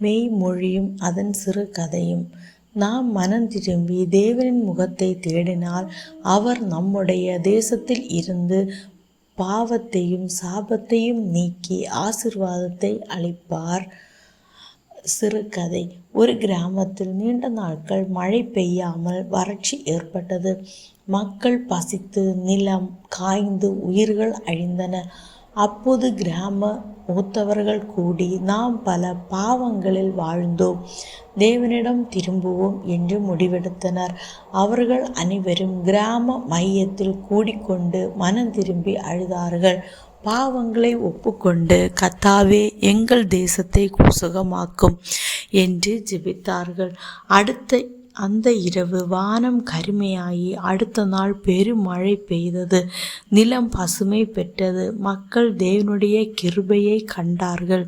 மெய்மொழியும் அதன் சிறு கதையும். நாம் மனம் திரும்பி தேவனின் முகத்தை தேடினால் அவர் நம்முடைய தேசத்தில் இருந்து பாவத்தையும் சாபத்தையும் நீக்கி ஆசீர்வாதத்தை அளிப்பார். சிறுகதை. ஒரு கிராமத்தில் நீண்ட நாட்கள் மழை பெய்யாமல் வறட்சி ஏற்பட்டது. மக்கள் பசித்து நிலம் காய்ந்து உயிர்கள் அழிந்தன. அப்போது கிராம மூத்தவர்கள் கூடி, நாம் பல பாவங்களில் வாழ்ந்தோம், தேவனிடம் திரும்புவோம் என்று முடிவெடுத்தனர். அவர்கள் அனைவரும் கிராம மையத்தில் கூடிக்கொண்டு மனம் திரும்பி அழுதார்கள். பாவங்களை ஒப்புக்கொண்டு, கர்த்தாவே எங்கள் தேசத்தை சுகமாக்கும் என்று ஜெபித்தார்கள். அந்த இரவு வானம் கருமையாகி அடுத்த நாள் பெருமழை பெய்தது. நிலம் பசுமை பெற்றது. மக்கள் தேவனுடைய கிருபையை கண்டார்கள்.